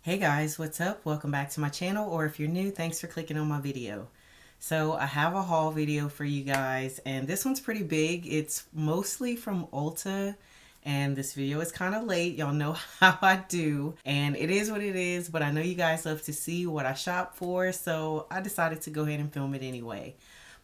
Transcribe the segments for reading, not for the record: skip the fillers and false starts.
Hey guys, what's up? Welcome back to my channel, or if you're new, thanks for clicking on my video. So I have a haul video for you guys, and this one's pretty big. It's mostly from Ulta, and this video is kind of late. Y'all know how I do, and it is what it is, but I know you guys love to see what I shop for, so I decided to go ahead and film it anyway.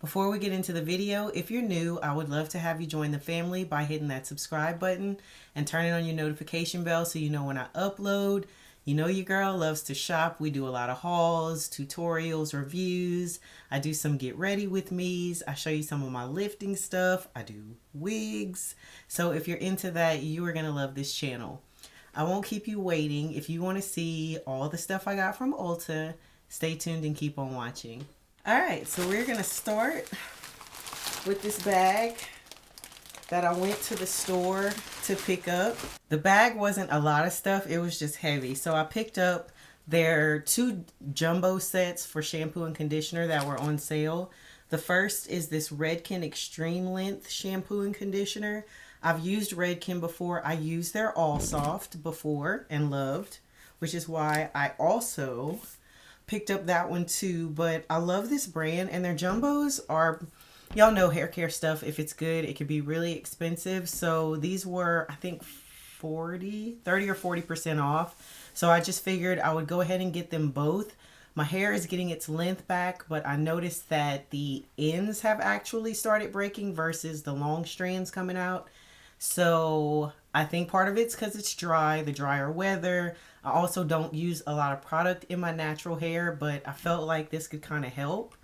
Before we get into the video, if you're new, I would love to have you join the family by hitting that subscribe button and turning on your notification bell so you know when I upload. You know your girl loves to shop. We do a lot of hauls, tutorials, reviews. I do some get ready with me's. I show you some of my lifting stuff. I do wigs. So if you're into that, you are going to love this channel. I won't keep you waiting. If you want to see all the stuff I got from Ulta, stay tuned and keep on watching. Alright, so we're going to start with this bag that I went to the store to pick up. The bag wasn't a lot of stuff, it was just heavy. So I picked up their two jumbo sets for shampoo and conditioner that were on sale. The first is this Redken Extreme Length shampoo and conditioner. I've used Redken before. I used their All Soft before and loved, which is why I also picked up that one too. But I love this brand, and their jumbos are, y'all know hair care stuff, if it's good, it can be really expensive. So these were, I think, 30 or 40% off. So I just figured I would go ahead and get them both. My hair is getting its length back, but I noticed that the ends have actually started breaking versus the long strands coming out. So I think part of it's because it's dry, the drier weather. I also don't use a lot of product in my natural hair, but I felt like this could kind of help.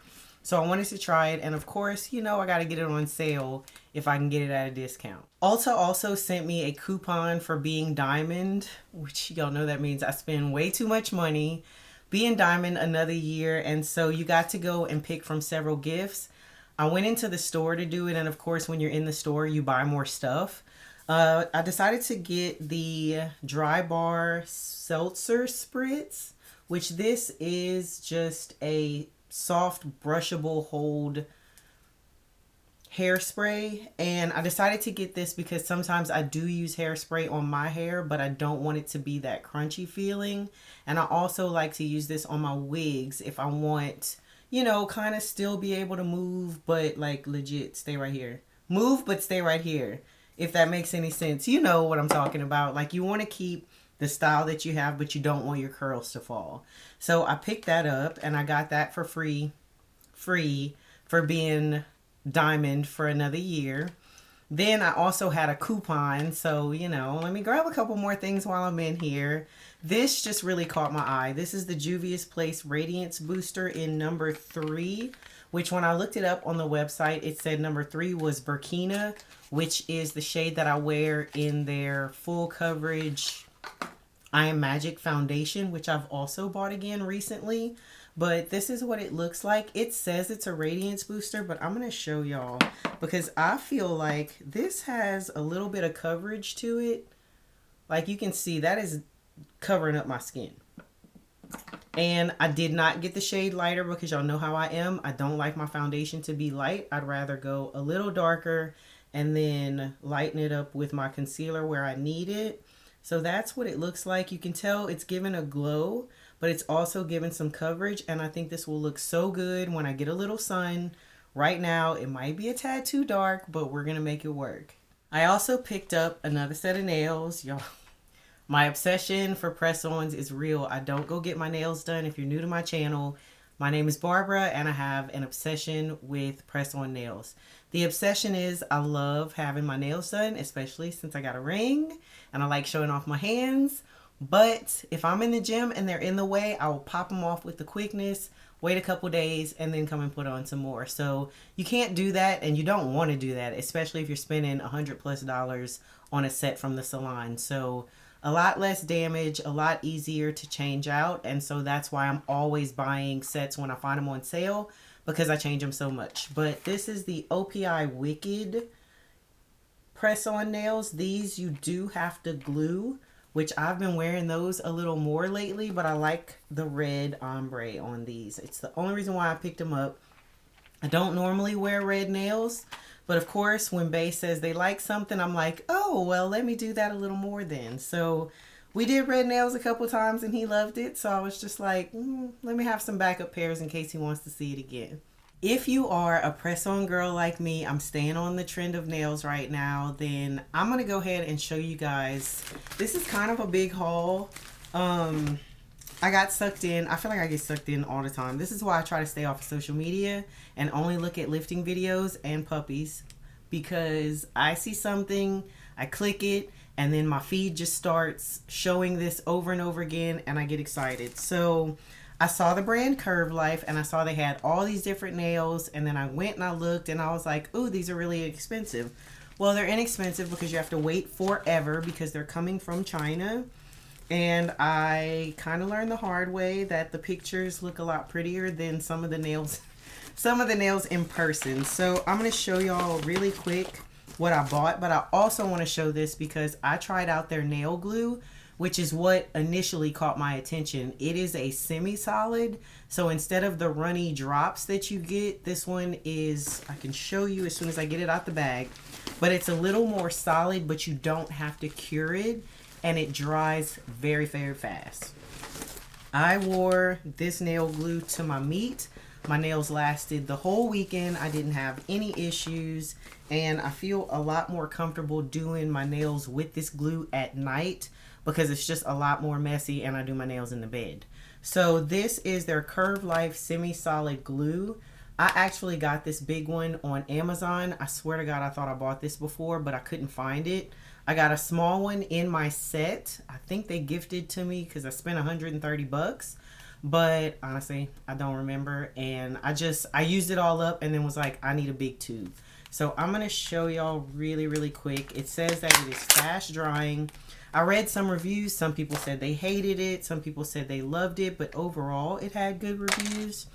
So I wanted to try it, and of course, you know, I got to get it on sale if I can get it at a discount. Ulta also sent me a coupon for being diamond, which y'all know that means I spend way too much money being diamond another year, and so you got to go and pick from several gifts. I went into the store to do it, and of course, when you're in the store, you buy more stuff. I decided to get the Dry Bar Seltzer Spritz, which this is just a soft brushable hold hairspray, and I decided to get this because sometimes I do use hairspray on my hair, but I don't want it to be that crunchy feeling. And I also like to use this on my wigs if I want, you know, kind of still be able to move, but like legit stay right here. Move but stay right here, if that makes any sense. You know what I'm talking about. Like, you want to keep the style that you have, but you don't want your curls to fall. So I picked that up, and I got that for free for being diamond for another year. Then I also had a coupon, so, you know, let me grab a couple more things while I'm in here. This just really caught my eye. This is the Juvia's Place Radiance Booster in number 3, which when I looked it up on the website, it said number 3 was Burkina, which is the shade that I wear in their full coverage I Am Magic foundation, which I've also bought again recently. But this is what it looks like. It says it's a radiance booster, but I'm going to show y'all because I feel like this has a little bit of coverage to it. Like, you can see that is covering up my skin. And I did not get the shade lighter because y'all know how I am. I don't like my foundation to be light. I'd rather go a little darker and then lighten it up with my concealer where I need it. So that's what it looks like. You can tell it's giving a glow, but it's also giving some coverage. And I think this will look so good when I get a little sun. Right now, it might be a tad too dark, but we're going to make it work. I also picked up another set of nails. Y'all, my obsession for press-ons is real. I don't go get my nails done. If you're new to my channel, my name is Barbara, and I have an obsession with press-on nails. The obsession is I love having my nails done, especially since I got a ring and I like showing off my hands. But if I'm in the gym and they're in the way, I will pop them off with the quickness, wait a couple days, and then come and put on some more. So you can't do that, and you don't want to do that, especially if you're spending $100+ on a set from the salon. So a lot less damage, a lot easier to change out, and so that's why I'm always buying sets when I find them on sale, because I change them so much. But this is the OPI Wicked press-on nails. These you do have to glue, which I've been wearing those a little more lately, but I like the red ombre on these. It's the only reason why I picked them up. I don't normally wear red nails, but of course when Bae says they like something, I'm like, oh, well, let me do that a little more then. So We did red nails a couple times and he loved it. So I was just like, let me have some backup pairs in case he wants to see it again. If you are a press-on girl like me, I'm staying on the trend of nails right now, then I'm going to go ahead and show you guys. This is kind of a big haul. I got sucked in. I feel like I get sucked in all the time. This is why I try to stay off of social media and only look at lifting videos and puppies, because I see something, I click it, and then my feed just starts showing this over and over again and I get excited. So I saw the brand Curve Life and I saw they had all these different nails, and then I went and I looked and I was like, ooh, these are really expensive. Well, they're inexpensive because you have to wait forever because they're coming from China. And I kind of learned the hard way that the pictures look a lot prettier than some of the nails in person. So I'm going to show y'all really quick what I bought, but I also want to show this because I tried out their nail glue, which is what initially caught my attention. It is a semi-solid, so instead of the runny drops that you get, this one is, I can show you as soon as I get it out the bag, but it's a little more solid, but you don't have to cure it, and it dries very, very fast. I wore this nail glue to my meet. My nails lasted the whole weekend. I didn't have any issues, and I feel a lot more comfortable doing my nails with this glue at night because it's just a lot more messy and I do my nails in the bed. So this is their Curve Life semi-solid glue. I actually got this big one on Amazon. I swear to God, I thought I bought this before, but I couldn't find it. I got a small one in my set. I think they gifted to me because I spent 130 bucks. But honestly, I don't remember. And I used it all up and then was like, I need a big tube. So I'm going to show y'all really, really quick. It says that it is fast drying. I read some reviews. Some people said they hated it. Some people said they loved it. But overall, it had good reviews.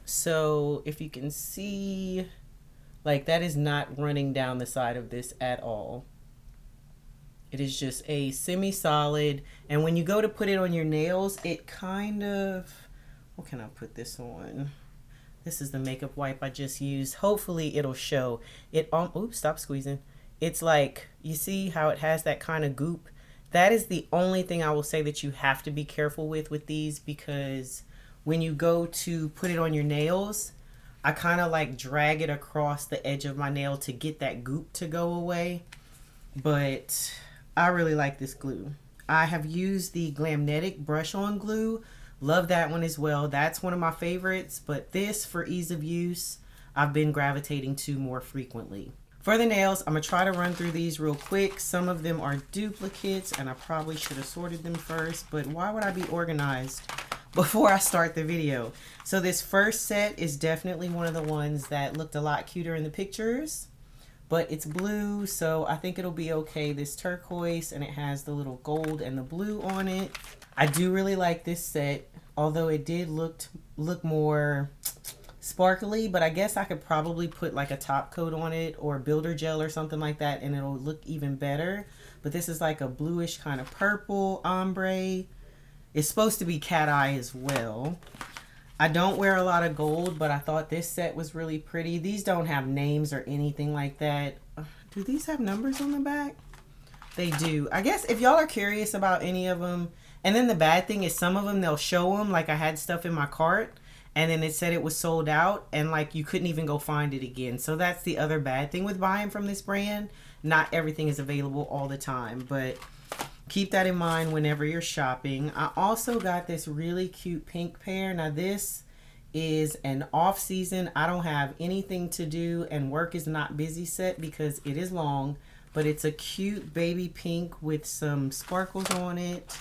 So if you can see, like, that is not running down the side of this at all. It is just a semi-solid, and when you go to put it on your nails, it kind of, what can I put this on? This is the makeup wipe I just used. Hopefully it'll show. Oops, stop squeezing. It's like, you see how it has that kind of goop? That is the only thing I will say that you have to be careful with these, because when you go to put it on your nails, I kind of like drag it across the edge of my nail to get that goop to go away. But I really like this glue. I have used the Glamnetic brush on glue. Love that one as well. That's one of my favorites, but this, for ease of use, I've been gravitating to more frequently. For the nails, I'm gonna try to run through these real quick. Some of them are duplicates and I probably should have sorted them first, but why would I be organized before I start the video? So this first set is definitely one of the ones that looked a lot cuter in the pictures. But it's blue, so I think it'll be okay. This turquoise, and it has the little gold and the blue on it. I do really like this set, although it did look more sparkly, but I guess I could probably put like a top coat on it or builder gel or something like that, and it'll look even better. But this is like a bluish kind of purple ombre. It's supposed to be cat eye as well. I don't wear a lot of gold, but I thought this set was really pretty. These don't have names or anything like that. Do these have numbers on the back? They do. I guess if y'all are curious about any of them, and then the bad thing is some of them, they'll show them. Like I had stuff in my cart, and then it said it was sold out, and like you couldn't even go find it again. So that's the other bad thing with buying from this brand. Not everything is available all the time, but keep that in mind whenever you're shopping. I also got this really cute pink pair. Now this is an off season, I don't have anything to do and work is not busy set because it is long, but it's a cute baby pink with some sparkles on it.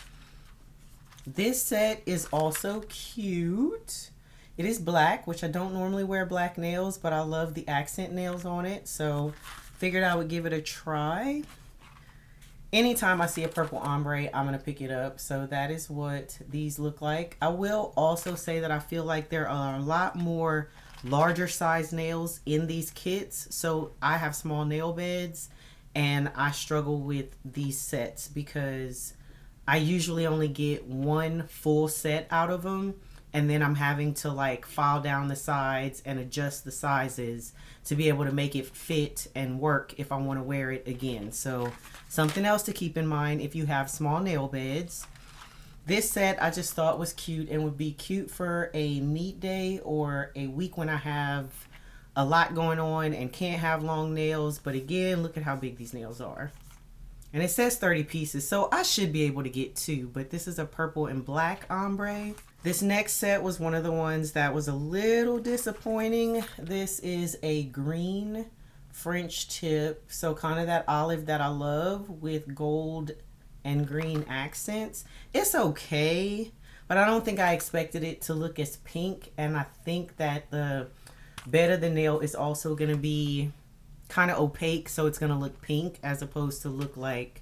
This set is also cute. It is black, which I don't normally wear black nails, but I love the accent nails on it, so figured I would give it a try. Anytime I see a purple ombre, I'm going to pick it up. So that is what these look like. I will also say that I feel like there are a lot more larger size nails in these kits. So I have small nail beds and I struggle with these sets because I usually only get one full set out of them. and then I'm having to like file down the sides and adjust the sizes to be able to make it fit and work if I want to wear it again. So something else to keep in mind if you have small nail beds. This set I just thought was cute and would be cute for a meet day or a week when I have a lot going on and can't have long nails. But again, look at how big these nails are. And it says 30 pieces, so I should be able to get 2. But this is a purple and black ombre. This next set was one of the ones that was a little disappointing. This is a green French tip. So kind of that olive that I love with gold and green accents. It's okay, but I don't think I expected it to look as pink. And I think that the bed of the nail is also going to be kind of opaque, so it's going to look pink as opposed to look like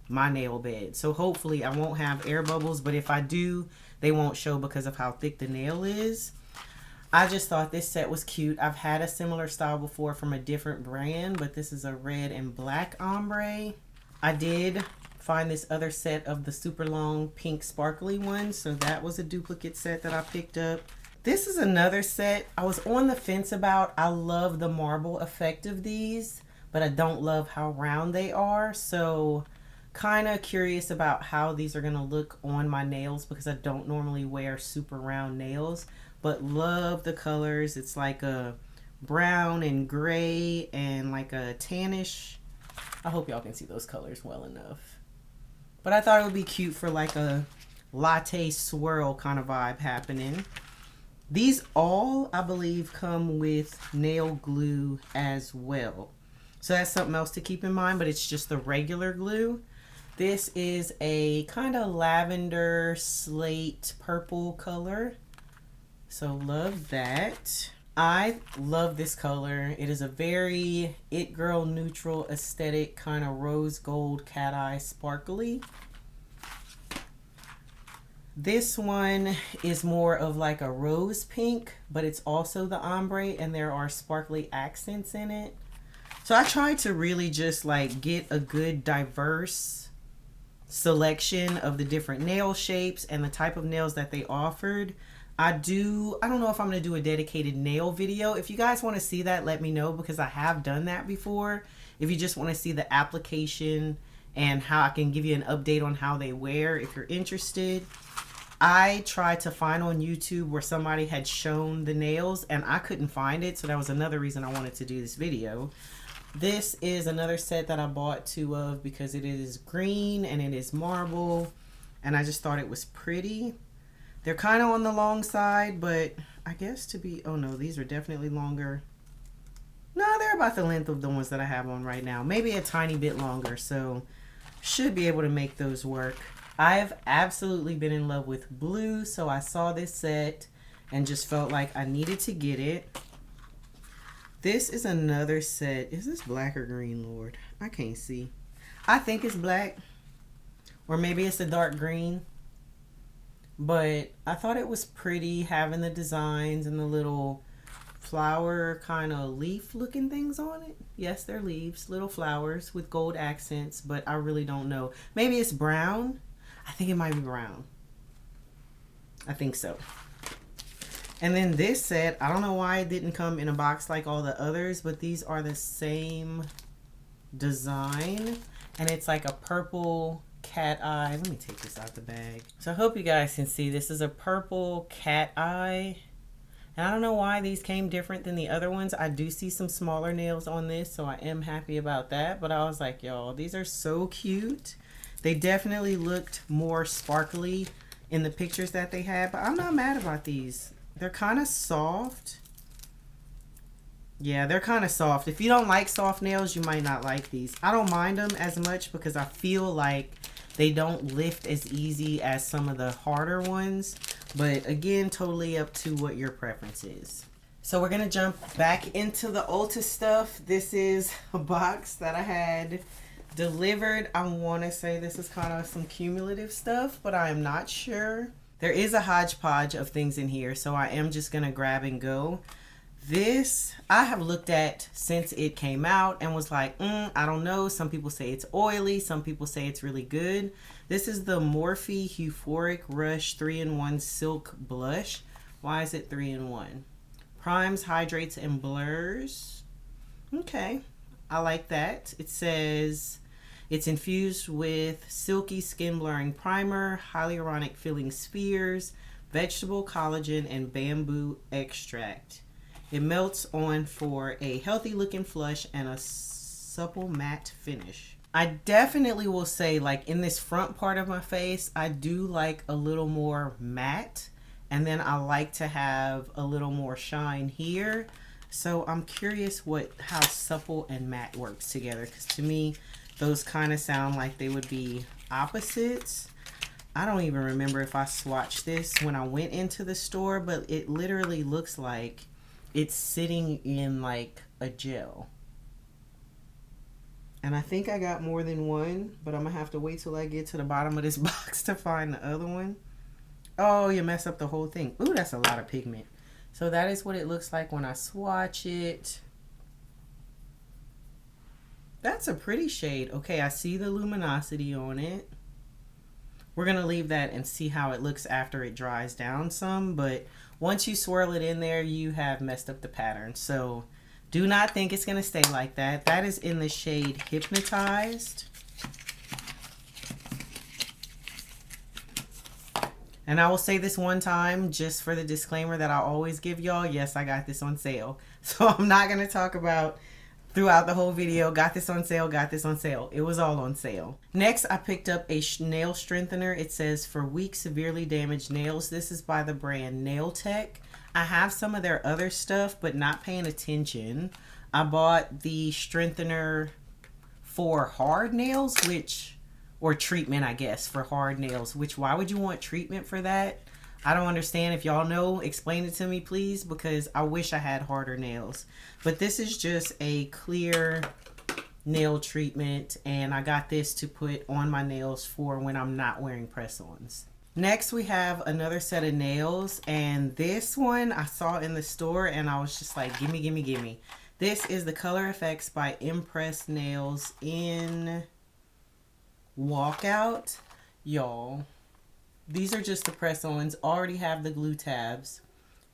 my nail bed. So hopefully I won't have air bubbles, but if I do, they won't show because of how thick the nail is. I just thought this set was cute. I've had a similar style before from a different brand, but this is a red and black ombre. I did find this other set of the super long pink sparkly ones, so that was a duplicate set that I picked up. This is another set I was on the fence about. I love the marble effect of these, but I don't love how round they are. So kind of curious about how these are going to look on my nails because I don't normally wear super round nails, but love the colors. It's like a brown and gray and like a tannish. I hope y'all can see those colors well enough. But I thought it would be cute for like a latte swirl kind of vibe happening. These all, I believe, come with nail glue as well. So that's something else to keep in mind, but it's just the regular glue. This is a kind of lavender slate purple color. So love that. I love this color. It is a very it girl neutral aesthetic, kind of rose gold cat eye sparkly. This one is more of like a rose pink, but it's also the ombre and there are sparkly accents in it. So I tried to really just like get a good diverse selection of the different nail shapes and the type of nails that they offered. I don't know if I'm going to do a dedicated nail video. If you guys want to see that, let me know because I have done that before. If you just want to see the application and how I can give you an update on how they wear if you're interested. I tried to find on YouTube where somebody had shown the nails and I couldn't find it. So that was another reason I wanted to do this video. This is another set that I bought 2 of because it is green and it is marble. And I just thought it was pretty. They're kind of on the long side, but I guess oh no, these are definitely longer. No, they're about the length of the ones that I have on right now. Maybe a tiny bit longer. So should be able to make those work. I've absolutely been in love with blue, so I saw this set and just felt like I needed to get it. This is another set. Is this black or green, Lord? I can't see. I think it's black, or maybe it's a dark green. But I thought it was pretty having the designs and the little flower kind of leaf looking things on it. Yes, they're leaves, little flowers with gold accents, but I really don't know. Maybe it's brown. I think it might be brown. I think so. And then this set, I don't know why it didn't come in a box like all the others, but these are the same design. And it's like a purple cat eye. Let me take this out the bag. So I hope you guys can see. This is a purple cat eye. And I don't know why these came different than the other ones. I do see some smaller nails on this, so I am happy about that. But I was like, y'all, these are so cute. They definitely looked more sparkly in the pictures that they had, but I'm not mad about these. They're kind of soft. Yeah, they're kind of soft. If you don't like soft nails, you might not like these. I don't mind them as much because I feel like they don't lift as easy as some of the harder ones. But again, totally up to what your preference is. So we're going to jump back into the Ulta stuff. This is a box that I had delivered. I want to say this is kind of some cumulative stuff, but I am not sure. There is a hodgepodge of things in here, so I am just going to grab and go. This I have looked at since it came out and was like, I don't know. Some people say it's oily. Some people say it's really good. This is the Morphe Euphoric Rush 3-in-1 Silk Blush. Why is it 3-in-1? Primes, hydrates, and blurs. Okay, I like that. It says it's infused with silky skin blurring primer, hyaluronic filling spheres, vegetable collagen, and bamboo extract. It melts on for a healthy looking flush and a supple matte finish. I definitely will say, like, in this front part of my face, I do like a little more matte, and then I like to have a little more shine here. So I'm curious how supple and matte works together, because to me those kind of sound like they would be opposites. I don't even remember if I swatched this when I went into the store, but it literally looks like it's sitting in like a gel. And I think I got more than one, but I'm gonna have to wait till I get to the bottom of this box to find the other one. Oh, you mess up the whole thing. Ooh, that's a lot of pigment. So that is what it looks like when I swatch it. That's a pretty shade. Okay, I see the luminosity on it. We're going to leave that and see how it looks after it dries down some. But once you swirl it in there, you have messed up the pattern. So do not think it's going to stay like that. That is in the shade Hypnotized. And I will say this one time, just for the disclaimer that I always give y'all. Yes, I got this on sale. So I'm not going to talk about throughout the whole video, got this on sale, got this on sale. It was all on sale. Next, I picked up a nail strengthener. It says for weak, severely damaged nails. This is by the brand Nail Tech. I have some of their other stuff, but not paying attention. I bought the strengthener for hard nails, or treatment, I guess, for hard nails, which why would you want treatment for that? I don't understand. If y'all know, explain it to me, please, because I wish I had harder nails. But this is just a clear nail treatment, and I got this to put on my nails for when I'm not wearing press-ons. Next, we have another set of nails, and this one I saw in the store, and I was just like, gimme, gimme, gimme. This is the Color Effects by Impress Nails in Walkout. Y'all, these are just the press-ons. Already have the glue tabs.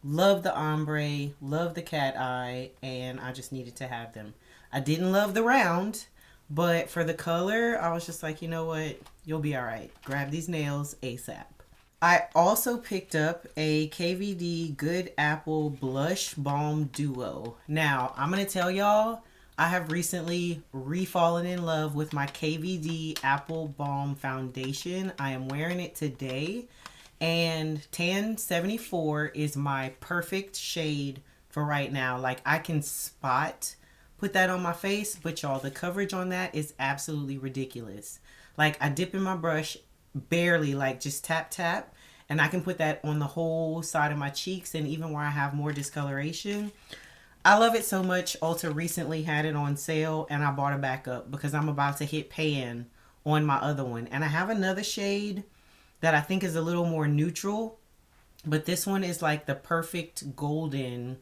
Love the ombre, love the cat eye, and I just needed to have them. I didn't love the round, but for the color, I was just like, you know what? You'll be all right. Grab these nails ASAP. I also picked up a KVD Good Apple Blush Balm Duo. Now, I'm going to tell y'all, I have recently fallen in love with my KVD Apple Balm Foundation. I am wearing it today. And Tan 74 is my perfect shade for right now. Like, I can put that on my face, but y'all, the coverage on that is absolutely ridiculous. Like, I dip in my brush, barely, like just tap, tap, and I can put that on the whole side of my cheeks and even where I have more discoloration. I love it so much. Ulta recently had it on sale, and I bought it back up because I'm about to hit pan on my other one. And I have another shade that I think is a little more neutral, but this one is like the perfect golden.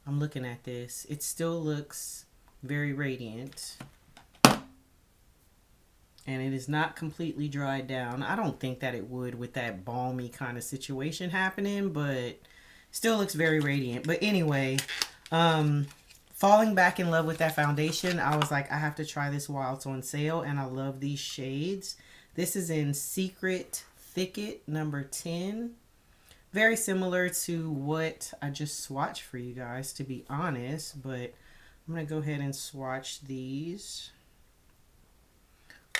I'm looking at this. It still looks very radiant, and it is not completely dried down. I don't think that it would with that balmy kind of situation happening, but still looks very radiant. But anyway, falling back in love with that foundation, I was like, I have to try this while it's on sale, and I love these shades. This is in Secret Thicket number 10. Very similar to what I just swatched for you guys, to be honest, but I'm going to go ahead and swatch these.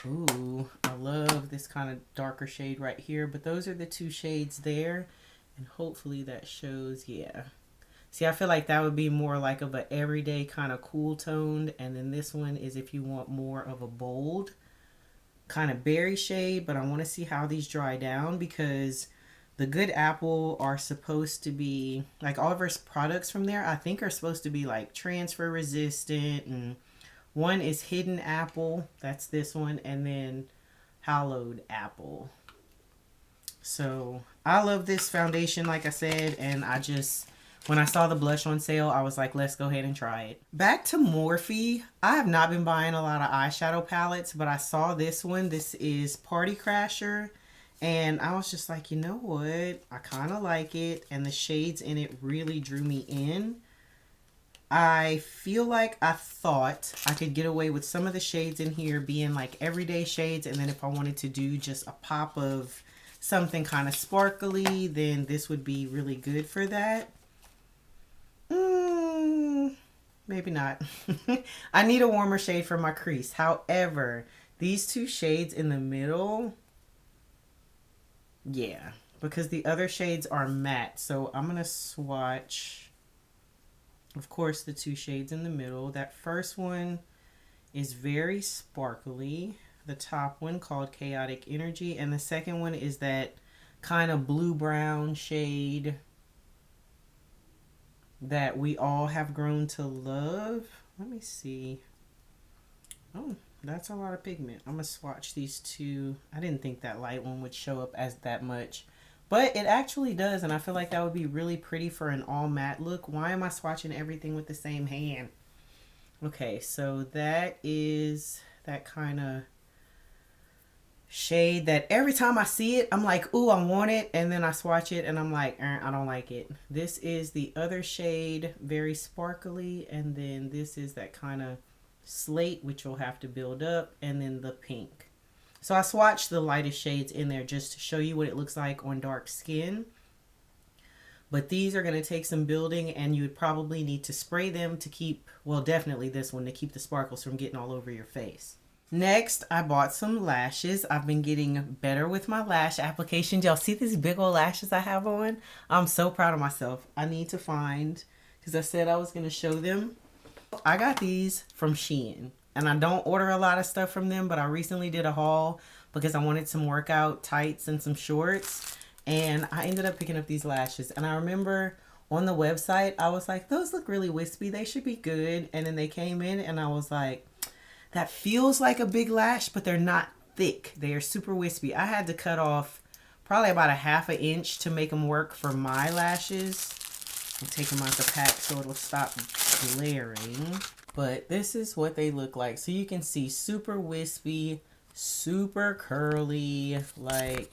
Ooh, I love this kind of darker shade right here, but those are the two shades there, and hopefully that shows. Yeah. See, I feel like that would be more like of an everyday kind of cool toned, and then this one is if you want more of a bold kind of berry shade, but I want to see how these dry down, because the Good Apple are supposed to be, like, all of our products from there, I think, are supposed to be like transfer resistant, and one is Hidden Apple, that's this one, and then Hallowed Apple. So I love this foundation, like I said, and I just When I saw the blush on sale, I was like, let's go ahead and try it. Back to Morphe. I have not been buying a lot of eyeshadow palettes, but I saw this one. This is Party Crasher. And I was just like, you know what? I kind of like it. And the shades in it really drew me in. I feel like I thought I could get away with some of the shades in here being like everyday shades. And then if I wanted to do just a pop of something kind of sparkly, then this would be really good for that. Maybe not. I need a warmer shade for my crease. However, these two shades in the middle, yeah, because the other shades are matte. So I'm going to swatch, of course, the two shades in the middle. That first one is very sparkly. The top one called Chaotic Energy. And the second one is that kind of blue-brown shade that we all have grown to love. Let me see. Oh, that's a lot of pigment. I'm going to swatch these two. I didn't think that light one would show up as that much, but it actually does, and I feel like that would be really pretty for an all matte look. Why am I swatching everything with the same hand? Okay, so that is that kind of shade that every time I see it, I'm like, ooh, I want it. And then I swatch it and I'm like, I don't like it. This is the other shade, very sparkly. And then this is that kind of slate, which will have to build up. And then the pink. So I swatched the lightest shades in there just to show you what it looks like on dark skin. But these are going to take some building, and you would probably need to spray them to keep, well, definitely this one, to keep the sparkles from getting all over your face. Next, I bought some lashes. I've been getting better with my lash applications. Y'all see these big old lashes I have on? I'm so proud of myself. I need to find, because I said I was going to show them. I got these from Shein, and I don't order a lot of stuff from them, but I recently did a haul because I wanted some workout tights and some shorts, and I ended up picking up these lashes. And I remember on the website, I was like, those look really wispy. They should be good. And then they came in, and I was like, that feels like a big lash, but they're not thick. They are super wispy. I had to cut off probably about a ½ inch to make them work for my lashes. I'll take them out the pack so it'll stop glaring. But this is what they look like. So you can see super wispy, super curly. Like,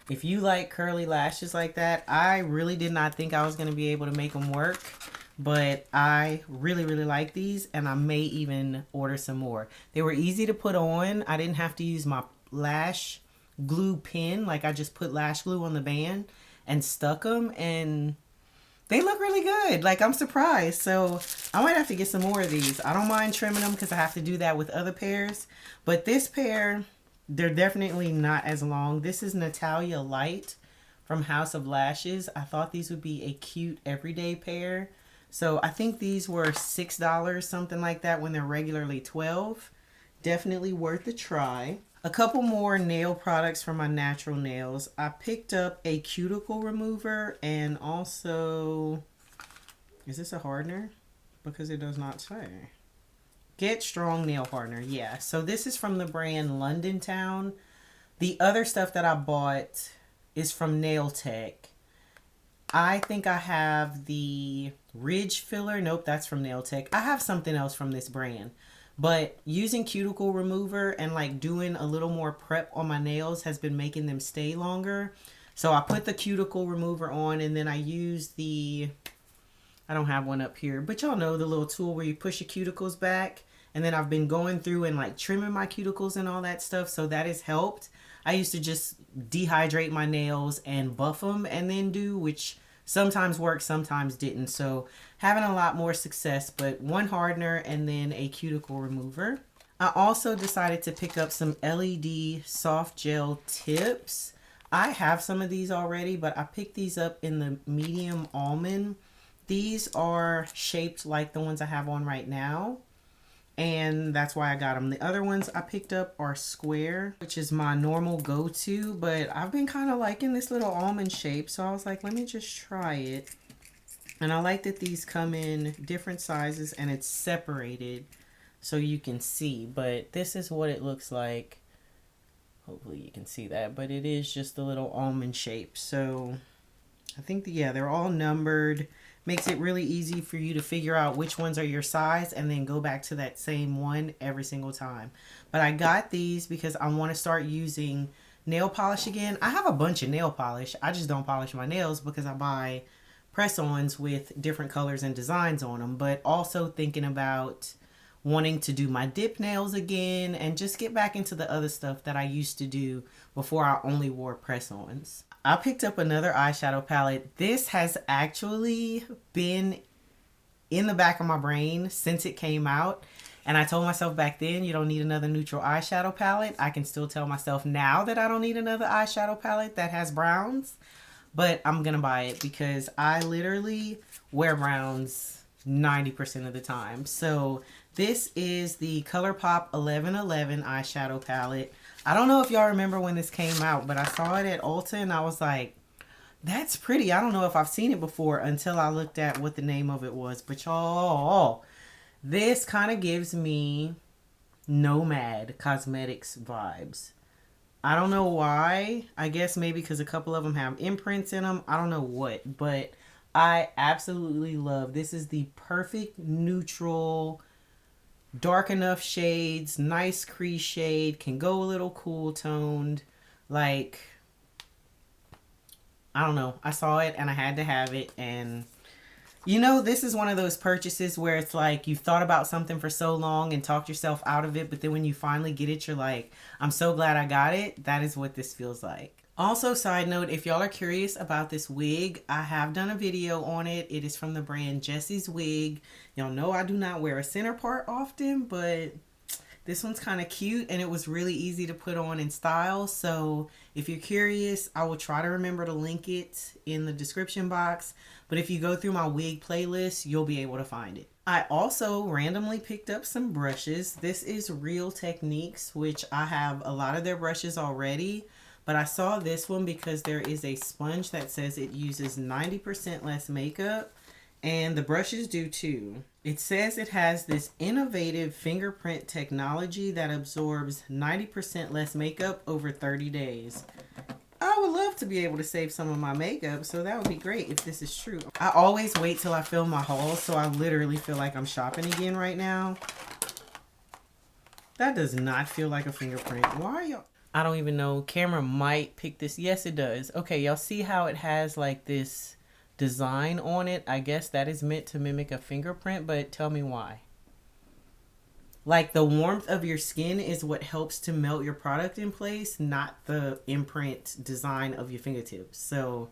if you like curly lashes like that, I really did not think I was going to be able to make them work. But I really, really like these, and I may even order some more. They were easy to put on. I didn't have to use my lash glue pen. Like, I just put lash glue on the band and stuck them, and they look really good. Like, I'm surprised. So I might have to get some more of these. I don't mind trimming them because I have to do that with other pairs. But this pair, they're definitely not as long. This is Natalia Light from House of Lashes. I thought these would be a cute everyday pair. So I think these were $6, something like that, when they're regularly $12. Definitely worth a try. A couple more nail products for my natural nails. I picked up a cuticle remover, and also, is this a hardener? Because it does not say. Get Strong Nail Hardener. Yeah, so this is from the brand London Town. The other stuff that I bought is from Nail Tech. I think I have the Ridge Filler. Nope, that's from Nail Tech. I have something else from this brand. But using cuticle remover and like doing a little more prep on my nails has been making them stay longer. So I put the cuticle remover on, and then I use the, I don't have one up here, but y'all know the little tool where you push your cuticles back. And then I've been going through and like trimming my cuticles and all that stuff. So that has helped. I used to just dehydrate my nails and buff them and then do, which sometimes worked, sometimes didn't. So having a lot more success, but one hardener and then a cuticle remover. I also decided to pick up some LED soft gel tips. I have some of these already, but I picked these up in the medium almond. These are shaped like the ones I have on right now, and that's why I got them. The other ones I picked up are square, which is my normal go-to, but I've been kind of liking this little almond shape, so I was like, let me just try it. And I like that these come in different sizes and it's separated so you can see, but this is what it looks like. Hopefully you can see that, but it is just a little almond shape. So I think, yeah, they're all numbered. Makes it really easy for you to figure out which ones are your size and then go back to that same one every single time. But I got these because I want to start using nail polish again. I have a bunch of nail polish. I just don't polish my nails because I buy press-ons with different colors and designs on them. But also thinking about wanting to do my dip nails again and just get back into the other stuff that I used to do before I only wore press-ons. I picked up another eyeshadow palette. This has actually been in the back of my brain since it came out. And I told myself back then, you don't need another neutral eyeshadow palette. I can still tell myself now that I don't need another eyeshadow palette that has browns. But I'm going to buy it because I literally wear browns 90% of the time. So this is the ColourPop 1111 eyeshadow palette. I don't know if y'all remember when this came out, but I saw it at Ulta and I was like, that's pretty. I don't know if I've seen it before until I looked at what the name of it was. But y'all, this kind of gives me Nomad Cosmetics vibes. I don't know why. I guess maybe because a couple of them have imprints in them. I don't know what, but I absolutely love. This is the perfect neutral, dark enough shades, nice crease shade, can go a little cool toned. Like, I don't know. I saw it and I had to have it. And you know, this is one of those purchases where it's like you've thought about something for so long and talked yourself out of it, but then when you finally get it, you're like, I'm so glad I got it. That is what this feels like. Also, side note, if y'all are curious about this wig, I have done a video on it. It is from the brand Jessie's Wig. Y'all know I do not wear a center part often, but this one's kind of cute and it was really easy to put on in style. So if you're curious, I will try to remember to link it in the description box. But if you go through my wig playlist, you'll be able to find it. I also randomly picked up some brushes. This is Real Techniques, which I have a lot of their brushes already. But I saw this one because there is a sponge that says it uses 90% less makeup. And the brushes do too. It says it has this innovative fingerprint technology that absorbs 90% less makeup over 30 days. I would love to be able to save some of my makeup, so that would be great if this is true. I always wait till I film my haul, so I literally feel like I'm shopping again right now. That does not feel like a fingerprint. Why are y'all... I don't even know. Camera might pick this. Yes, it does. Okay, y'all see how it has like this design on it? I guess that is meant to mimic a fingerprint, but tell me why. Like, the warmth of your skin is what helps to melt your product in place, not the imprint design of your fingertips. So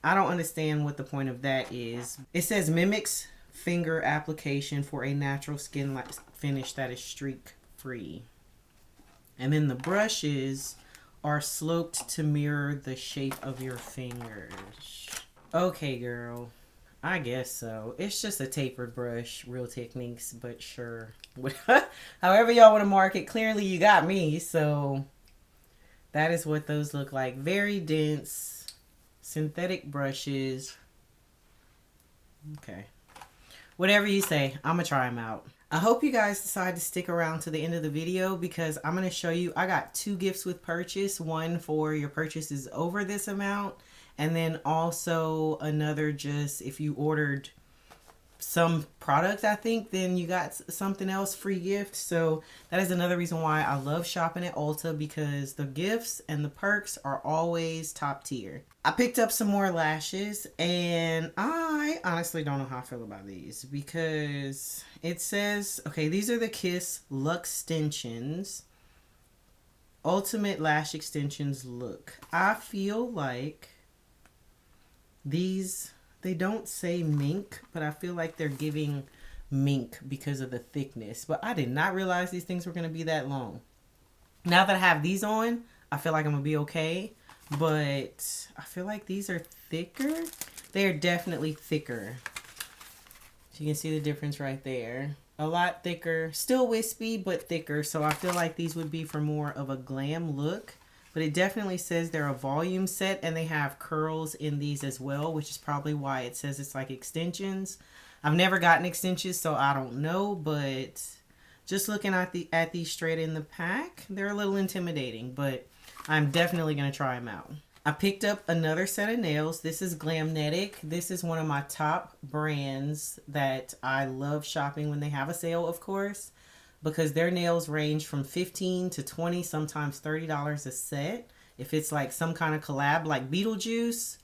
I don't understand what the point of that is. It says mimics finger application for a natural skin finish that is streak free. And then the brushes are sloped to mirror the shape of your fingers. Okay, girl. I guess so. It's just a tapered brush, Real Techniques, but sure. However y'all want to mark it, clearly you got me. So that is what those look like. Very dense, synthetic brushes. Okay. Whatever you say, I'm going to try them out. I hope you guys decide to stick around to the end of the video because I'm going to show you. I got 2 gifts with purchase. One for your purchase is over this amount. And then also another just if you ordered some product, I think, then you got something else free gift. So that is another reason why I love shopping at Ulta, because the gifts and the perks are always top tier. I picked up some more lashes and I honestly don't know how I feel about these because it says, okay, these are the Kiss Luxe Extensions. Ultimate Lash Extensions Look. I feel like these, they don't say mink, but I feel like they're giving mink because of the thickness. But I did not realize these things were going to be that long. Now that I have these on, I feel like I'm going to be okay. But I feel like these are thicker. They are definitely thicker. So you can see the difference right there. A lot thicker. Still wispy, but thicker. So I feel like these would be for more of a glam look. But it definitely says they're a volume set and they have curls in these as well, which is probably why it says it's like extensions. I've never gotten extensions, so I don't know, but just looking at these straight in the pack, they're a little intimidating, but I'm definitely going to try them out. I picked up another set of nails. This is Glamnetic. This is one of my top brands that I love shopping when they have a sale, of course, because their nails range from $15 to $20, sometimes $30 a set. If it's like some kind of collab like Beetlejuice,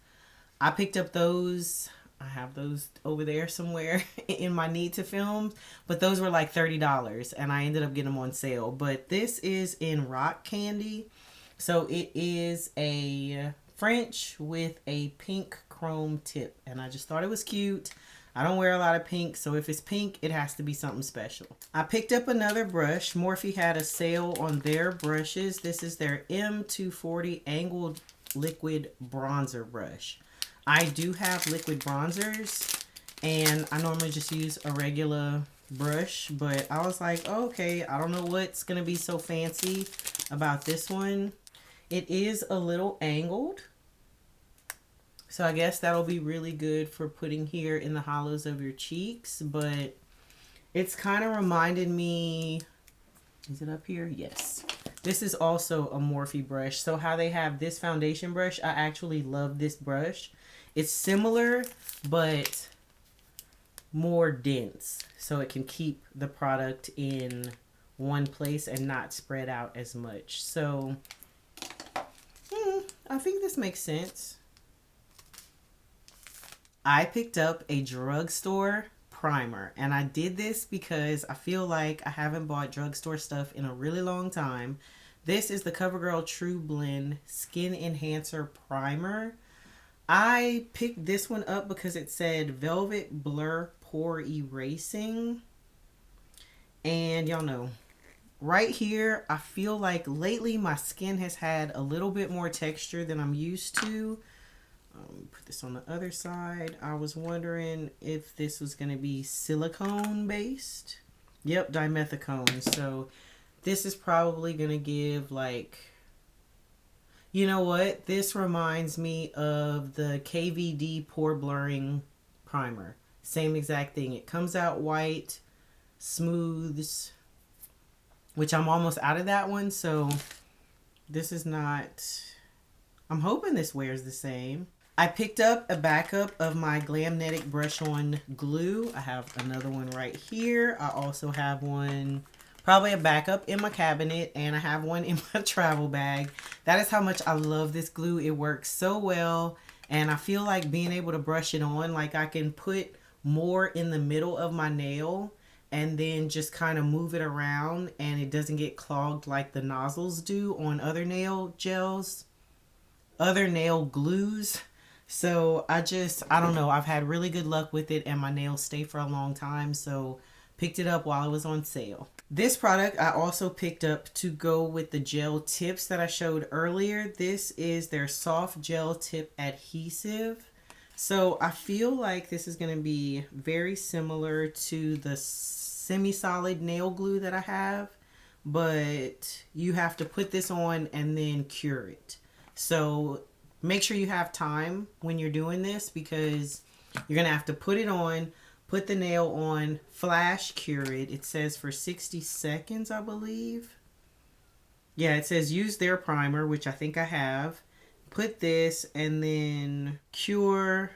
I picked up those. I have those over there somewhere in my need to film, but those were like $30 and I ended up getting them on sale. But this is in rock candy. So it is a French with a pink chrome tip. And I just thought it was cute. I don't wear a lot of pink, so if it's pink, it has to be something special. I picked up another brush. Morphe had a sale on their brushes. This is their M240 Angled Liquid Bronzer Brush. I do have liquid bronzers, and I normally just use a regular brush, but I was like, oh, okay, I don't know what's going to be so fancy about this one. It is a little angled, so I guess that'll be really good for putting here in the hollows of your cheeks, but it's kind of reminded me, is it up here? Yes. This is also a Morphe brush. So how they have this foundation brush, I actually love this brush. It's similar, but more dense, so it can keep the product in one place and not spread out as much. So I think this makes sense. I picked up a drugstore primer, and I did this because I feel like I haven't bought drugstore stuff in a really long time. This is the CoverGirl True Blend Skin Enhancer Primer. I picked this one up because it said Velvet Blur Pore Erasing. And y'all know, right here, I feel like lately my skin has had a little bit more texture than I'm used to. Put this on the other side. I was wondering if this was going to be silicone based. Yep, dimethicone. So this is probably going to give like, you know what? This reminds me of the KVD Pore Blurring Primer. Same exact thing. It comes out white, smooths, which I'm almost out of that one. So this is not, I'm hoping this wears the same. I picked up a backup of my Glamnetic Brush On Glue. I have another one right here. I also have one, probably a backup in my cabinet, and I have one in my travel bag. That is how much I love this glue. It works so well, and I feel like being able to brush it on, like I can put more in the middle of my nail and then just kind of move it around, and it doesn't get clogged like the nozzles do on other nail gels, other nail glues. So I don't know, I've had really good luck with it, and my nails stay for a long time, so picked it up while it was on sale. This product I also picked up to go with the gel tips that I showed earlier. This is their soft gel tip adhesive. So I feel like this is going to be very similar to the semi-solid nail glue that I have, but you have to put this on and then cure it. So make sure you have time when you're doing this, because you're going to have to put it on, put the nail on, flash cure it. It says for 60 seconds, I believe. Yeah, it says use their primer, which I think I have. Put this and then cure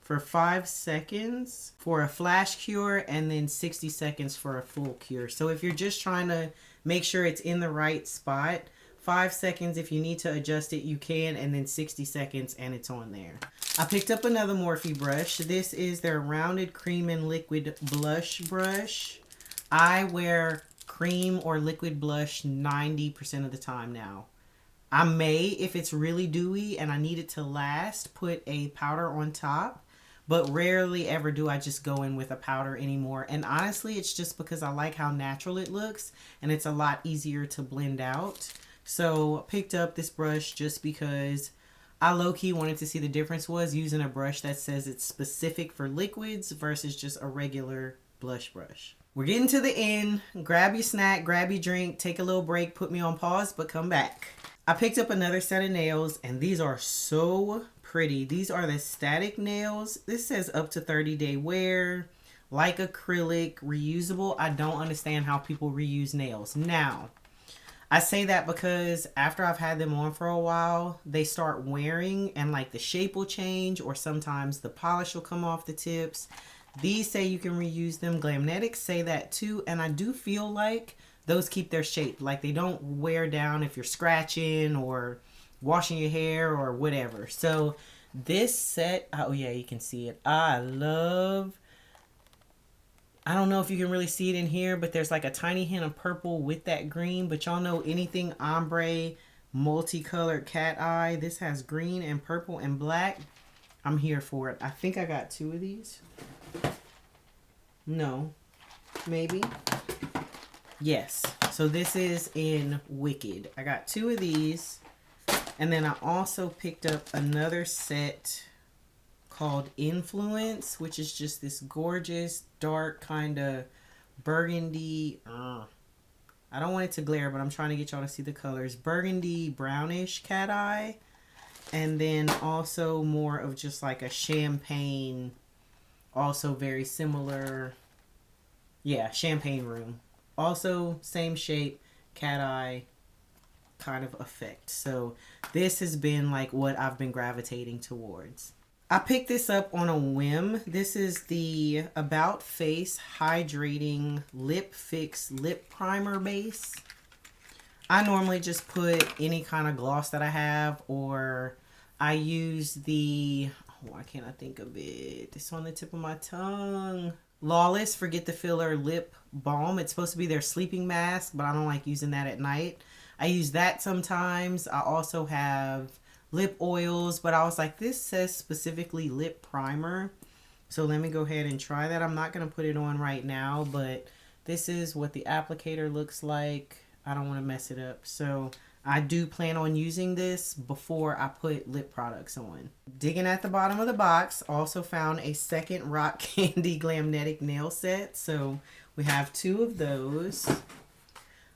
for 5 seconds for a flash cure, and then 60 seconds for a full cure. So if you're just trying to make sure it's in the right spot, 5 seconds, if you need to adjust it, you can, and then 60 seconds and it's on there. I picked up another Morphe brush. This is their Rounded Cream and Liquid Blush Brush. I wear cream or liquid blush 90% of the time now. I may, if it's really dewy and I need it to last, put a powder on top, but rarely ever do I just go in with a powder anymore. And honestly, it's just because I like how natural it looks, and it's a lot easier to blend out. So I picked up this brush just because I low-key wanted to see the difference was using a brush that says it's specific for liquids versus just a regular blush brush. We're getting to the end. Grab your snack, grab your drink, take a little break, put me on pause, but come back. I picked up another set of nails, and these are so pretty. These are the static nails. This says up to 30-day wear, like acrylic, reusable. I don't understand how people reuse nails. Now, I say that because after I've had them on for a while, they start wearing and like the shape will change, or sometimes the polish will come off the tips. These say you can reuse them. Glamnetics say that too. And I do feel like those keep their shape. Like they don't wear down if you're scratching or washing your hair or whatever. So this set, oh yeah, you can see it. I don't know if you can really see it in here, but there's like a tiny hint of purple with that green. But y'all know anything ombre, multicolored cat eye. This has green and purple and black. I'm here for it. I think I got 2 of these. No, maybe. Yes. So this is in Wicked. I got 2 of these. And then I also picked up another set called Influence, which is just this gorgeous, dark kind of burgundy. I don't want it to glare, but I'm trying to get y'all to see the colors. Burgundy, brownish cat eye. And then also more of just like a champagne, also very similar. Yeah, champagne room. Also same shape, cat eye kind of effect. So this has been like what I've been gravitating towards. I picked this up on a whim. This is the About Face Hydrating Lip Fix Lip Primer Base. I normally just put any kind of gloss that I have, or I use the, why can't I think of it? It's on the tip of my tongue. Lawless Forget the Filler Lip Balm. It's supposed to be their sleeping mask, but I don't like using that at night. I use that sometimes. I also have lip oils, but I was like, this says specifically lip primer. So let me go ahead and try that. I'm not going to put it on right now, but this is what the applicator looks like. I don't want to mess it up. So I do plan on using this before I put lip products on. Digging at the bottom of the box, also found a second Rock Candy Glamnetic nail set. So we have 2 of those.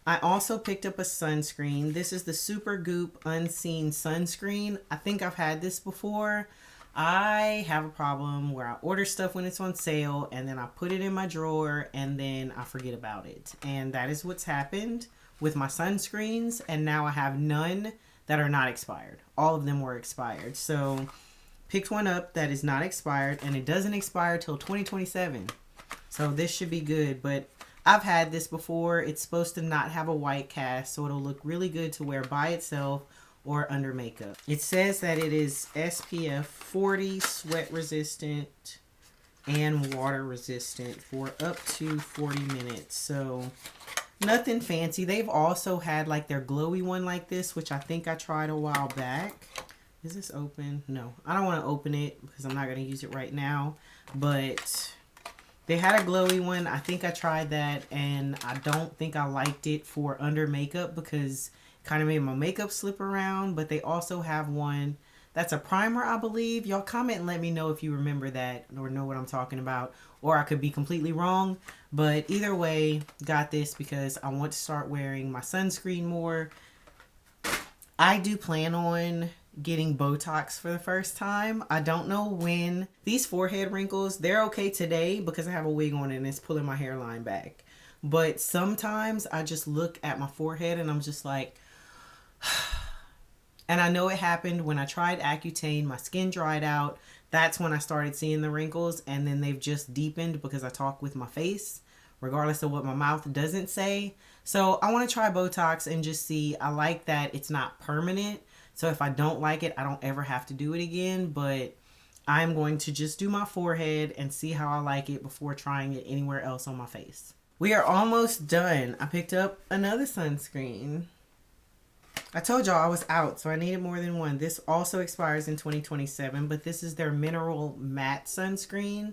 I also picked up a sunscreen. This is the Super Goop Unseen Sunscreen. I think I've had this before. I have a problem where I order stuff when it's on sale and then I put it in my drawer and then I forget about it. And that is what's happened with my sunscreens. And now I have none that are not expired. All of them were expired. So picked one up that is not expired, and it doesn't expire till 2027. So this should be good, but I've had this before. It's supposed to not have a white cast, so it'll look really good to wear by itself or under makeup. It says that it is SPF 40, sweat resistant, and water resistant for up to 40 minutes. So nothing fancy. They've also had like their glowy one like this, which I think I tried a while back. Is this open? No, I don't want to open it because I'm not going to use it right now, but they had a glowy one. I think I tried that, and I don't think I liked it for under makeup because it kind of made my makeup slip around. But they also have one that's a primer, I believe. Y'all comment and let me know if you remember that or know what I'm talking about, or I could be completely wrong. But either way, got this because I want to start wearing my sunscreen more. I do plan on getting Botox for the first time. I don't know when. These forehead wrinkles, they're okay today because I have a wig on and it's pulling my hairline back. But sometimes I just look at my forehead and I'm just like, and I know it happened when I tried Accutane. My skin dried out. That's when I started seeing the wrinkles, and then they've just deepened because I talk with my face, regardless of what my mouth doesn't say. So I want to try Botox and just see. I like that it's not permanent. So if I don't like it, I don't ever have to do it again. But I'm going to just do my forehead and see how I like it before trying it anywhere else on my face. We are almost done. I picked up another sunscreen. I told y'all I was out, so I needed more than one. This also expires in 2027, but this is their Mineral Matte Sunscreen.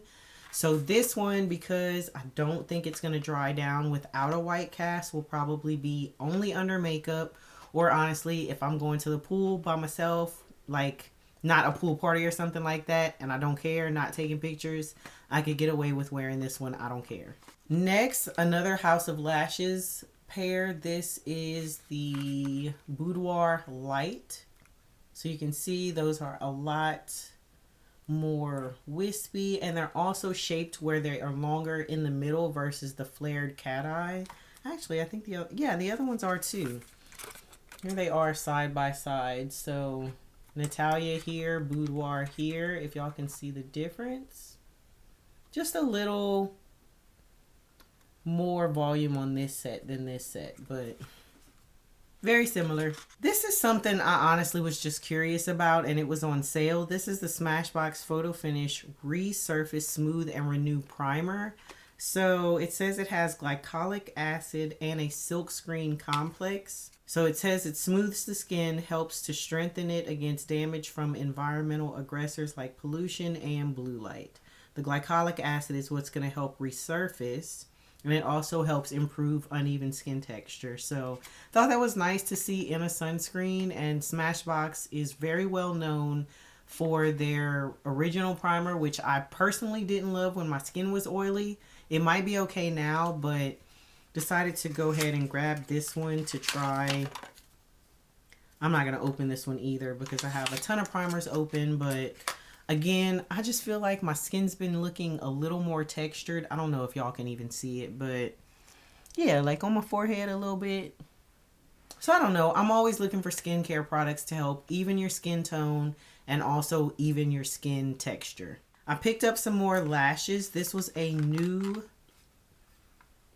So this one, because I don't think it's going to dry down without a white cast, will probably be only under makeup. Or honestly, if I'm going to the pool by myself, like not a pool party or something like that, and I don't care, not taking pictures, I could get away with wearing this one. I don't care. Next, another House of Lashes pair. This is the Boudoir Light. So you can see those are a lot more wispy, and they're also shaped where they are longer in the middle versus the flared cat eye. Actually, I think the other ones are too. Here they are side by side. So Natalia here, Boudoir here, if y'all can see the difference. Just a little more volume on this set than this set, but very similar. This is something I honestly was just curious about, and it was on sale. This is the Smashbox Photo Finish Resurface Smooth and Renew Primer. So it says it has glycolic acid and a silkscreen complex. So it says it smooths the skin, helps to strengthen it against damage from environmental aggressors like pollution and blue light. The glycolic acid is what's going to help resurface, and it also helps improve uneven skin texture. So thought that was nice to see in a sunscreen, and Smashbox is very well known for their original primer, which I personally didn't love when my skin was oily. It might be okay now, but decided to go ahead and grab this one to try. I'm not going to open this one either because I have a ton of primers open, but again, I just feel like my skin's been looking a little more textured. I don't know if y'all can even see it, but yeah, like on my forehead a little bit. So I don't know. I'm always looking for skincare products to help even your skin tone and also even your skin texture. I picked up some more lashes. This was a new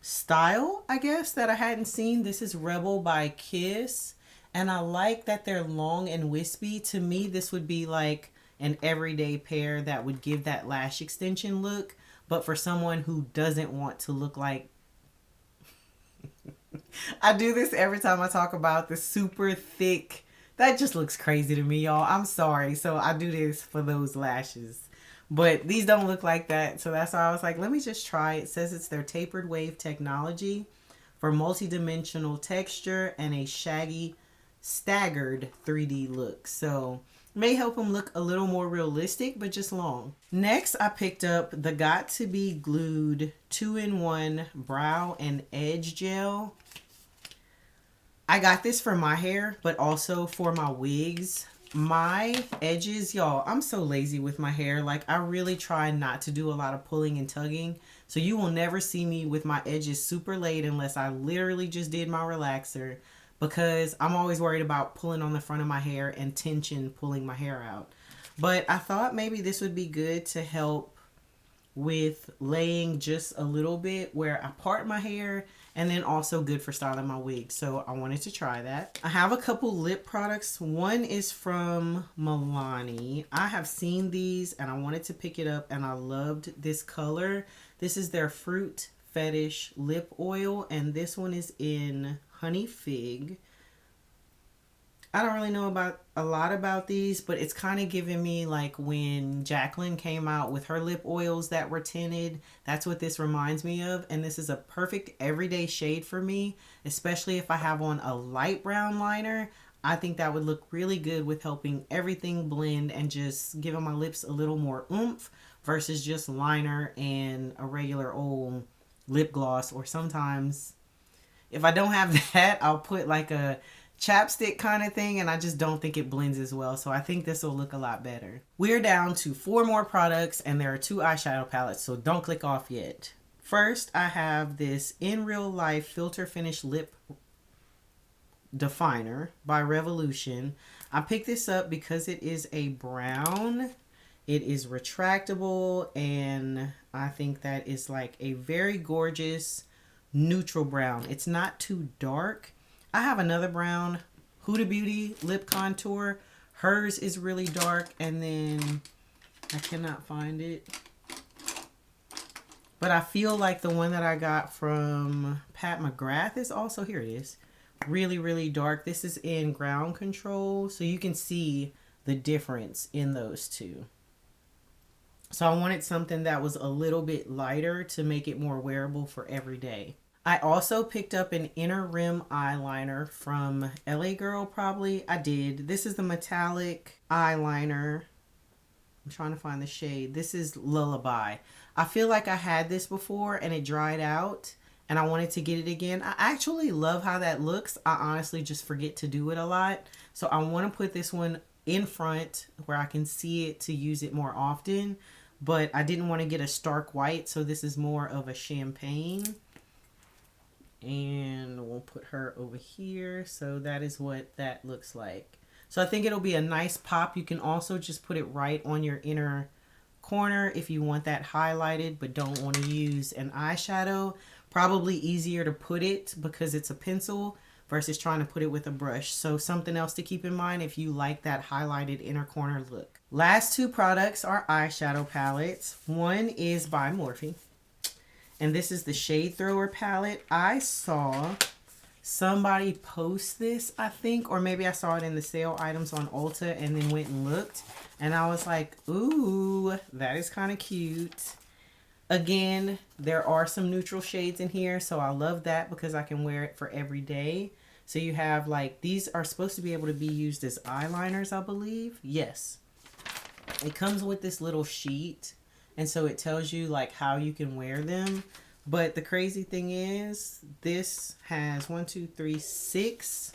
style, I guess, that I hadn't seen. This is Rebel by Kiss, and I like that they're long and wispy. To me, this would be like an everyday pair that would give that lash extension look, but for someone who doesn't want to look like I do this every time I talk about the super thick, that just looks crazy to me, y'all. I'm sorry. So I do this for those lashes, but these don't look like that. So that's why I was like, let me just try. It says it's their tapered wave technology for multi-dimensional texture and a shaggy staggered 3D look. So may help them look a little more realistic, but just long. Next, I picked up the Got To Be Glued 2-in-1 Brow and Edge Gel. I got this for my hair, but also for my wigs. My edges, y'all, I'm so lazy with my hair. Like, I really try not to do a lot of pulling and tugging. So you will never see me with my edges super laid unless I literally just did my relaxer, because I'm always worried about pulling on the front of my hair and tension pulling my hair out. But I thought maybe this would be good to help with laying just a little bit where I part my hair, and then also good for styling my wig. So I wanted to try that. I have a couple lip products. One is from Milani. I have seen these and I wanted to pick it up, and I loved this color. This is their Fruit Fetish lip oil, and this one is in Honey Fig. I don't really know about a lot about these, but it's kind of giving me like when Jacqueline came out with her lip oils that were tinted. That's what this reminds me of, and this is a perfect everyday shade for me, especially if I have on a light brown liner. I think that would look really good with helping everything blend and just giving my lips a little more oomph versus just liner and a regular old lip gloss. Or sometimes if I don't have that, I'll put like a chapstick kind of thing, and I just don't think it blends as well. So I think this will look a lot better. We're down to 4 more products, and there are 2 eyeshadow palettes, so don't click off yet. First, I have this In Real Life Filter Finish Lip Definer by Revolution. I picked this up because it is a brown. It is retractable, and I think that is like a very gorgeous neutral brown. It's not too dark. I have another brown, Huda Beauty lip contour. Hers is really dark, and then I cannot find it. But I feel like the one that I got from Pat McGrath is also, here it is, really, really dark. This is in Ground Control, so you can see the difference in those two. So I wanted something that was a little bit lighter to make it more wearable for every day. I also picked up an inner rim eyeliner from LA Girl, probably. I did. This is the metallic eyeliner. I'm trying to find the shade. This is Lullaby. I feel like I had this before and it dried out, and I wanted to get it again. I actually love how that looks. I honestly just forget to do it a lot. So I want to put this one in front where I can see it to use it more often. But I didn't want to get a stark white, so this is more of a champagne. And we'll put her over here. So that is what that looks like. So I think it'll be a nice pop. You can also just put it right on your inner corner if you want that highlighted but don't want to use an eyeshadow. Probably easier to put it because it's a pencil versus trying to put it with a brush. So something else to keep in mind if you like that highlighted inner corner look. Last two products are eyeshadow palettes. One is by Morphe, and this is the Shade Thrower palette. I saw somebody post this, I think, or maybe I saw it in the sale items on Ulta and then went and looked, and I was like, ooh, that is kind of cute. Again, there are some neutral shades in here, so I love that because I can wear it for every day. So you have like, these are supposed to be able to be used as eyeliners, I believe. Yes. It comes with this little sheet, and so it tells you like how you can wear them. But the crazy thing is, this has 6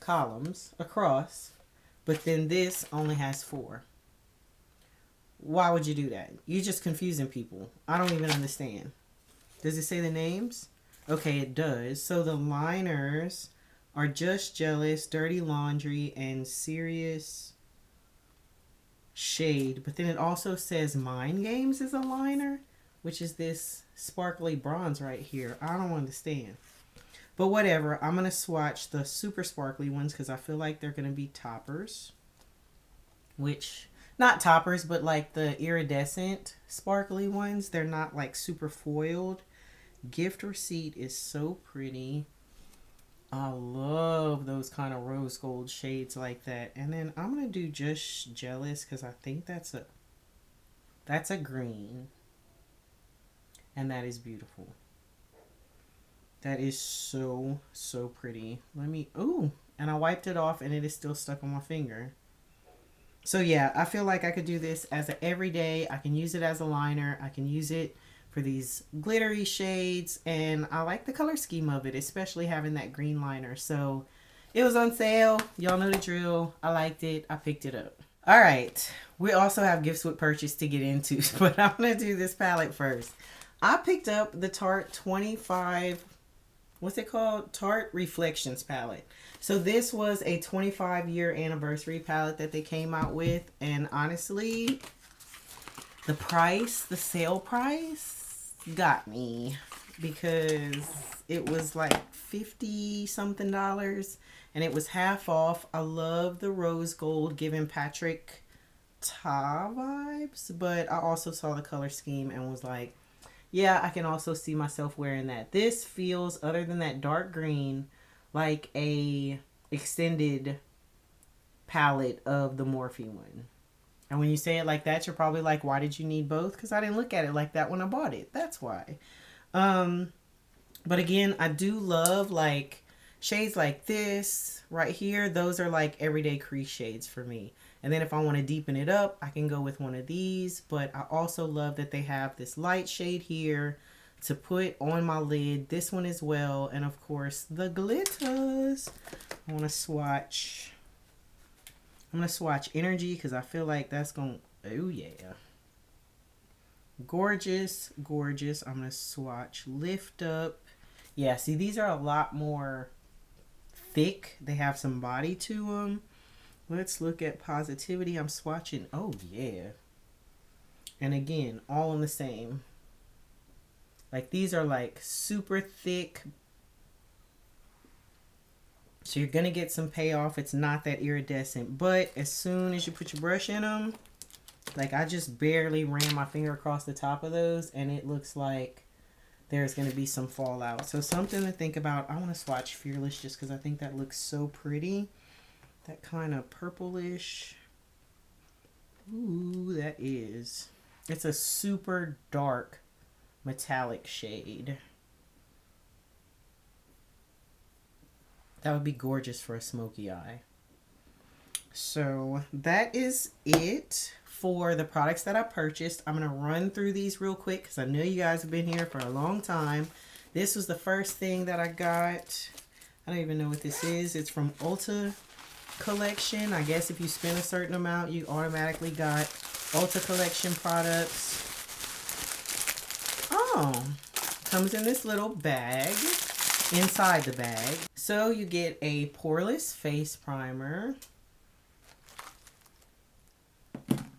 columns across, but then this only has 4. Why would you do that? You're just confusing people. I don't even understand. Does it say the names? Okay, it does. So the liners are Just Jealous, Dirty Laundry, and Serious Shade. But then it also says Mind Games is a liner, which is this sparkly bronze right here. I don't understand. But whatever. I'm going to swatch the super sparkly ones because I feel like they're going to be toppers. Which, not toppers, but like the iridescent sparkly ones. They're not like super foiled. Gift Receipt is so pretty. I love those kind of rose gold shades like that. And then I'm going to do Just Jealous because I think that's a green. And that is beautiful. That is so, so pretty. Let me, ooh, and I wiped it off and it is still stuck on my finger. So yeah, I feel like I could do this as an everyday. I can use it as a liner. I can use it for these glittery shades. And I like the color scheme of it, especially having that green liner. So it was on sale. Y'all know the drill. I liked it. I picked it up. All right. We also have gifts with purchase to get into, but I'm going to do this palette first. I picked up the Tarte 25, what's it called? Tarte Reflections palette. So this was a 25-year anniversary palette that they came out with. And honestly, the price, the sale price got me because it was like $50 something and it was half off. I love the rose gold giving Patrick Ta vibes, but I also saw the color scheme and was like, yeah, I can also see myself wearing that. This feels, other than that dark green, like a extended palette of the Morphe one. And when you say it like that, you're probably like, why did you need both? Because I didn't look at it like that when I bought it. That's why. But again, I do love like shades like this right here. Those are like everyday crease shades for me. And then if I want to deepen it up, I can go with one of these. But I also love that they have this light shade here to put on my lid. This one as well. And of course, the glitters. I want to swatch. I'm going to swatch Energy because I feel like that's going to, oh yeah. Gorgeous, gorgeous. I'm going to swatch Lift Up. Yeah, see, these are a lot more thick. They have some body to them. Let's look at Positivity. I'm swatching. Oh, yeah. And again, all in the same. Like, these are like super thick. So you're going to get some payoff. It's not that iridescent. But as soon as you put your brush in them, like I just barely ran my finger across the top of those. And it looks like there's going to be some fallout. So something to think about. I want to swatch Fearless just because I think that looks so pretty. That kind of purplish. Ooh, that is. It's a super dark metallic shade. That would be gorgeous for a smoky eye. So that is it for the products that I purchased. I'm going to run through these real quick because I know you guys have been here for a long time. This was the first thing that I got. I don't even know what this is. It's from Ulta collection. I guess if you spend a certain amount, you automatically got Ulta collection products. Oh, Comes in this little bag inside the bag. So you get a poreless face primer.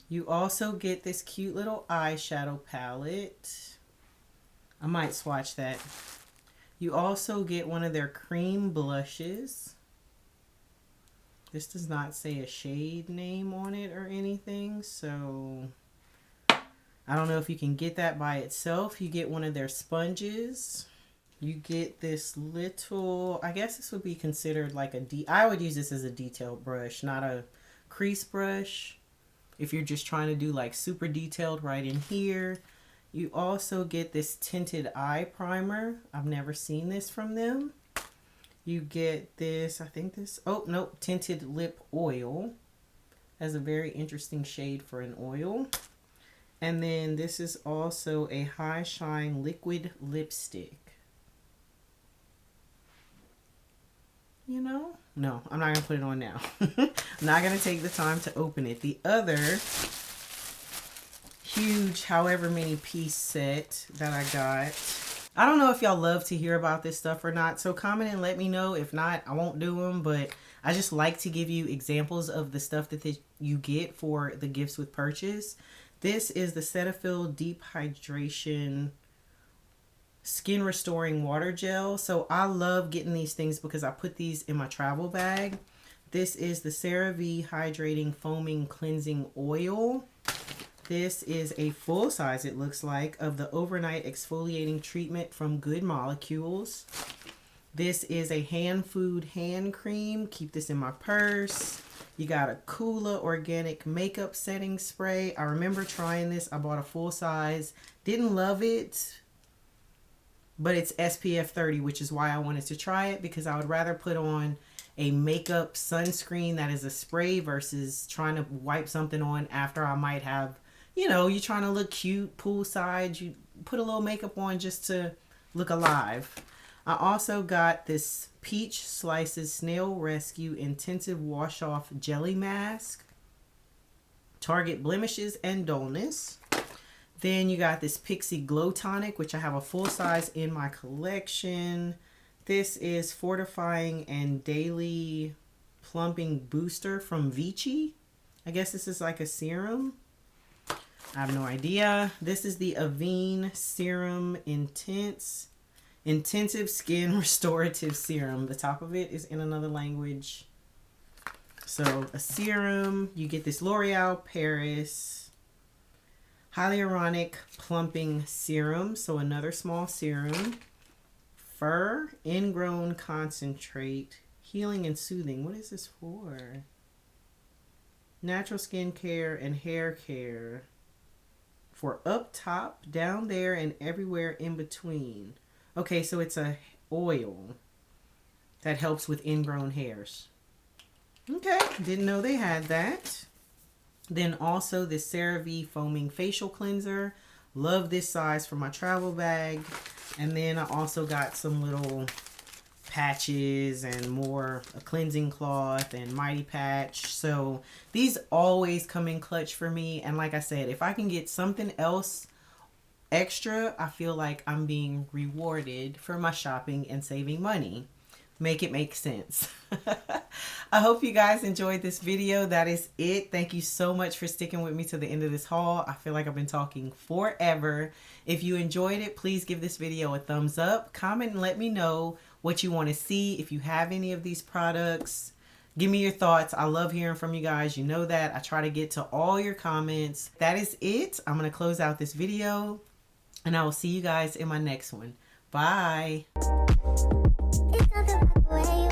You also get this cute little eyeshadow palette. I might swatch that. You also get one of their cream blushes. This does not say a shade name on it or anything, so I don't know if you can get that by itself. You get one of their sponges. You get this little, I guess this would be considered like I would use this as a detailed brush, not a crease brush. If you're just trying to do like super detailed right in here. You also get this tinted eye primer. I've never seen this from them. You get this, I think this, oh no, tinted lip oil. Has a very interesting shade for an oil. And then this is also a high shine liquid lipstick. You know? No, I'm not going to put it on now. I'm not going to take the time to open it. The other huge, however many piece set that I got. I don't know if y'all love to hear about this stuff or not. So comment and let me know. If not, I won't do them. But I just like to give you examples of the stuff that you get for the gifts with purchase. This is the Cetaphil Deep Hydration Skin Restoring Water Gel. So I love getting these things because I put these in my travel bag. This is the CeraVe Hydrating Foaming Cleansing Oil. This is a full size, it looks like, of the Overnight Exfoliating Treatment from Good Molecules. This is a hand food hand cream. Keep this in my purse. You got a Kula Organic Makeup Setting Spray. I remember trying this. I bought a full size. Didn't love it, but it's SPF 30, which is why I wanted to try it, because I would rather put on a makeup sunscreen that is a spray versus trying to wipe something on after I might have, you know, you're trying to look cute poolside. You put a little makeup on just to look alive. I also got this Peach Slices Snail Rescue Intensive Wash Off Jelly Mask. Target blemishes and dullness. Then you got this Pixie Glow Tonic, which I have a full size in my collection. This is Fortifying and Daily Plumping Booster from Vichy. I guess this is like a serum. I have no idea. This is the Avene Serum Intensive Skin Restorative Serum. The top of it is in another language. So a serum. You get this L'Oreal Paris Hyaluronic Plumping Serum. So another small serum. Fur Ingrown Concentrate. Healing and Soothing. What is this for? Natural skin care and hair care. For up top, down there, and everywhere in between. Okay, so it's a oil that helps with ingrown hairs. Okay, didn't know they had that. Then also this CeraVe Foaming Facial Cleanser. Love this size for my travel bag. And then I also got some little patches and more, a cleansing cloth and Mighty Patch. So these always come in clutch for me. And like I said, if I can get something else extra, I feel like I'm being rewarded for my shopping and saving money. Make it make sense. I hope you guys enjoyed this video. That is it. Thank you so much for sticking with me to the end of this haul. I feel like I've been talking forever. If you enjoyed it, please give this video a thumbs up. Comment and let me know what you want to see. If you have any of these products, give me your thoughts. I love hearing from you guys. You know that. I try to get to all your comments. That is it. I'm going to close out this video, and I will see you guys in my next one. Bye. It's not the way